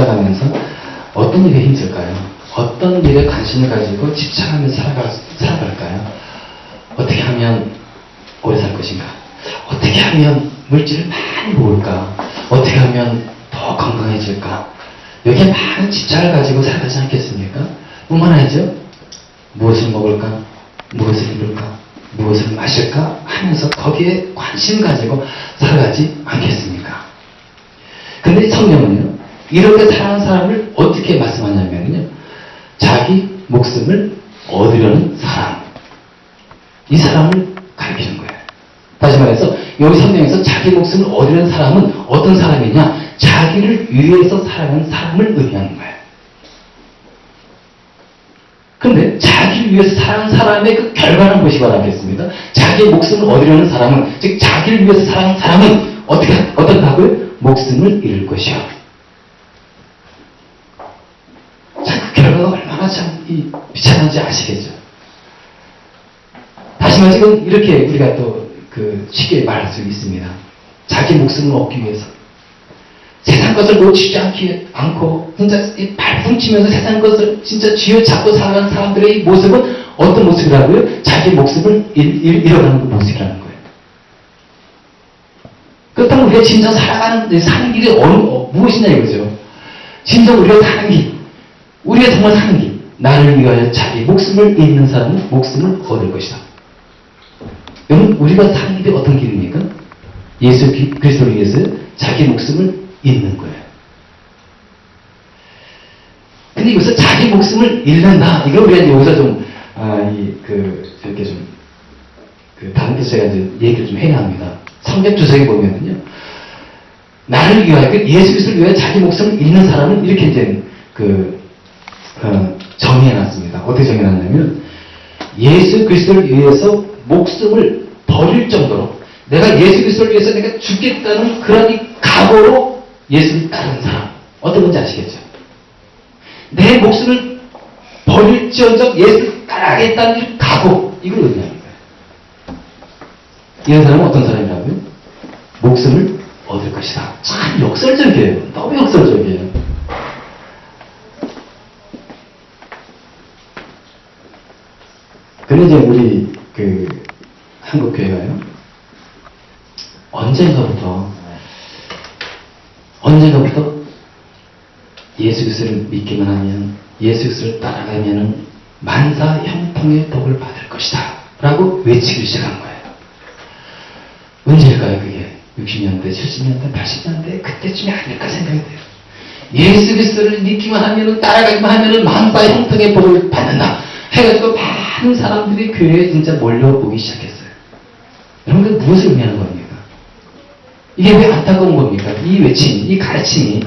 살아가면서 어떤 일에 힘들까요? 어떤 일에 관심을 가지고 집착하면서 살아갈까요? 어떻게 하면 오래 살 것인가? 어떻게 하면 물질을 많이 모을까? 어떻게 하면 더 건강해질까? 여기에 많은 집착을 가지고 살아가지 않겠습니까? 뿐만 아니죠. 무엇을 먹을까? 무엇을 입을까? 무엇을 마실까? 하면서 거기에 관심 가지고 살아가지 않겠습니까? 근데 성경은요, 이렇게 살아가는 사람을 어떻게 말씀하냐면요, 자기 목숨을 얻으려는 사람, 이 사람을 가리키는 거예요. 다시 말해서 여기 성경에서 자기 목숨을 얻으려는 사람은 어떤 사람이냐? 자기를 위해서 살아가는 사람을 의미하는 거예요. 그런데 자기를 위해서 살아가는 사람의 그 결과는 무엇이 바라겠습니다? 자기의 목숨을 얻으려는 사람은, 즉 자기를 위해서 살아가는 사람은 어떻다고요? 목숨을 잃을 것이요. 자, 그 결과가 얼마나 참 비참한지 아시겠죠? 다시 말해 지금 이렇게 우리가 또 쉽게 말할 수 있습니다. 자기 목숨을 얻기 위해서 세상 것을 놓치지 않고 진짜 발품치면서 세상 것을 진짜 쥐어잡고 살아가는 사람들의 이 모습은 어떤 모습이라고요? 자기 목숨을 잃어가는 그 모습이라는 거예요. 그렇다면 우리가 진짜 사는 길이 무엇이냐 이거죠. 진짜 우리가 사는 길, 우리가 정말 사는 길, 나를 위하여 자기 목숨을 잃는 사람은 목숨을 얻을 것이다. 여러분, 우리가 사는 길이 어떤 길입니까? 예수 그리스도를 위해서 자기 목숨을 잃는 거예요. 근데 여기서 자기 목숨을 잃는다. 이거 우리가 여기서 좀, 이렇게 좀, 다른 데서 제가 이제 얘기를 좀 해야 합니다. 성경 주석에 보면은요, 나를 위하여, 예수 그리스도를 위하여 자기 목숨을 잃는 사람은 이렇게 이제, 정의해놨습니다. 어떻게 정의해놨냐면, 예수 그리스도를 위해서 목숨을 버릴 정도로, 내가 예수 그리스도를 위해서 내가 죽겠다는 그런 이 각오로 예수를 따르는 사람. 어떤 건지 아시겠죠? 내 목숨을 버릴지언정 예수를 따라가겠다는 이 각오, 이걸 의미하는 거예요. 이런 사람은 어떤 사람이라고요? 목숨을 얻을 것이다. 참 역설적이에요. 너무 역설적이에요. 근데 이제 우리 한국교회가요, 언젠가부터 예수 그리스도를 믿기만 하면, 예수 그리스도를 따라가면은 만사 형통의 복을 받을 것이다 라고 외치기 시작한 거예요. 언제일까요 그게? 60년대, 70년대, 80년대 그때쯤이 아닐까 생각이 돼요. 예수 그리스도를 믿기만 하면은, 따라가기만 하면은 만사 형통의 복을 받는다 해가지고 많은 사람들이 교회에 진짜 몰려오기 시작했어요. 여러분, 그 무엇을 의미하는 겁니까? 이게 왜 안타까운 겁니까? 이 외침, 이 가르침이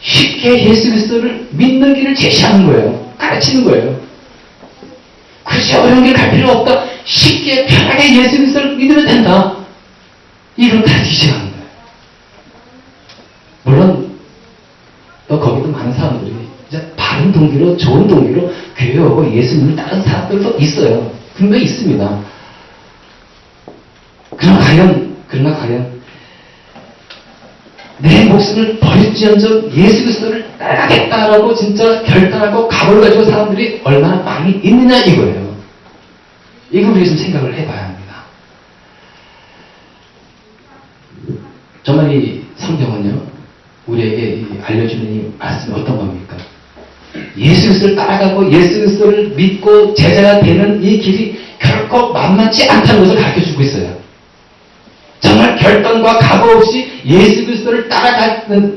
쉽게 예수 그리스도를 믿는 길을 제시하는 거예요. 가르치는 거예요. 그렇지 어려운 길 갈 필요 없다. 쉽게 편하게 예수 그리스도를 믿으면 된다. 이걸 가르치기 시작하는 거예요. 물론 또 거기도 많은 사람들이 이제 바른 동기로, 좋은 동기로 교회 오고 예수님을 따르는 사람들도 있어요. 분명히 있습니다. 그러나 과연 내 목숨을 버릴지언정 예수 그리스도를 따라가겠다라고 진짜 결단하고 각오를 가지고 사람들이 얼마나 많이 있느냐 이거예요. 이걸 우리가 좀 생각을 해봐야 합니다. 정말 이 성경은요, 우리에게 알려주는 이 말씀이 어떤 겁니까? 예수 그리스도를 따라가고 예수 그리스도를 믿고 제자가 되는 이 길이 결코 만만치 않다는 것을 가르쳐주고 있어요. 정말 결단과 각오 없이 예수 그리스도를 결단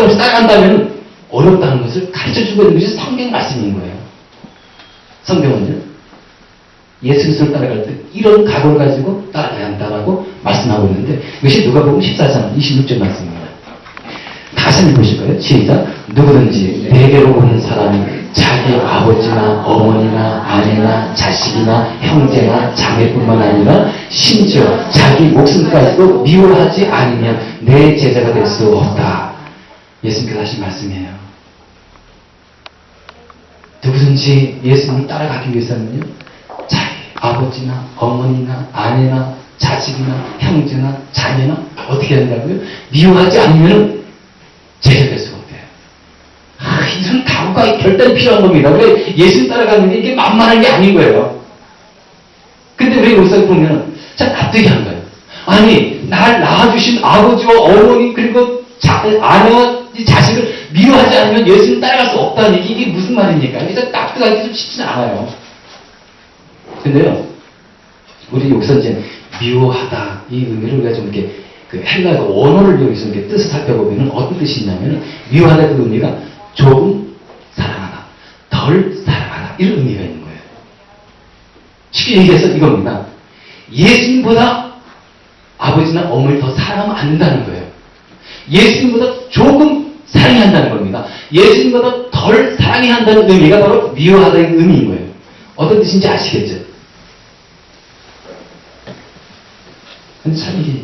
없이 따라간다면 어렵다는 것을 가르쳐주고 있는 것이 성경 말씀인 거예요. 성경은요, 예수 그리스도를 따라갈 때 이런 각오를 가지고 따라가야 한다라고 말씀하고 있는데, 이것이 누가복음 14장 26절 말씀입니다. 다시 읽으실까요? 시작. 누구든지 내게로 오는 사람은 자기 아버지나 어머니나 아내나 자식이나 형제나 자매뿐만 아니라 심지어 자기 목숨까지도 미워하지 않으면 내 제자가 될 수 없다. 예수님께서 하신 말씀이에요. 누구든지 예수님을 따라가기 위해서는요, 자기 아버지나 어머니나 아내나 자식이나 형제나 자녀나 어떻게 한다고요? 미워하지 않으면 제자될 수가 없대요. 이런 각오가 결단이 필요한 겁니다. 왜 예수 따라가는 게 이게 만만한 게 아닌 거예요. 근데 왜 여기서 보면 참 납득이 안 가요. 아니, 날 낳아주신 아버지와 어머니 그리고 아내와 자식을 미워하지 않으면 예수님 따라갈 수 없다는 얘기, 이게 무슨 말입니까? 그래서 납득하기 좀 쉽지는 않아요. 근데요, 우리 여기서 이제 미워하다 이 의미를 우리가 좀 이렇게 그 헬라어 원어를 여기서 이렇게 뜻을 살펴보면 어떤 뜻이 있냐면, 미워하다 그 의미가 조금 사랑하다, 덜 사랑하다 이런 의미가 있는 거예요. 쉽게 얘기해서 이겁니다. 예수님보다 아버지나 어머니를 더 사랑하면 안 된다는 거예요. 예수님보다 조금 사랑해야 한다는 겁니다. 예수님보다 덜 사랑해야 한다는 의미가 바로 미워하다의 의미인 거예요. 어떤 뜻인지 아시겠죠? 근데 참 이게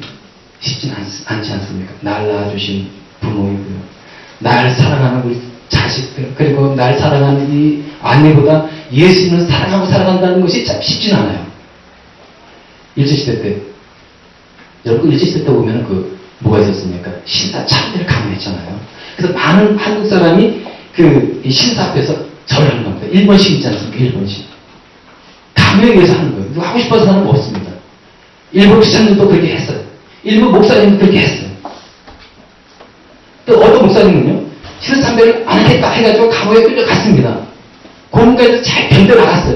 쉽진 않지 않습니까? 날 낳아주신 부모이고요. 날 사랑하는 우리 자식들, 그리고 날 사랑하는 이 아내보다 예수님을 사랑하고 살아간다는 것이 참 쉽진 않아요. 일제시대 때, 여러분 일제시대 때 보면 뭐가 있었습니까? 신사 참배를 강요했잖아요. 그래서 많은 한국 사람이 이 신사 앞에서 절을 하는 겁니다. 1번씩 있지 않습니까? 1번씩. 강요에 의해서 하는 거예요. 누가 하고 싶어서 하는 거 없습니다. 일본 시장님도 그렇게 했어요. 일본 목사님도 그렇게 했어요. 또 어떤 목사님은요, 신사 참배를 안 하겠다 해가지고 감옥에 끌려갔습니다. 공문까지 잘 견뎌 나갔어요.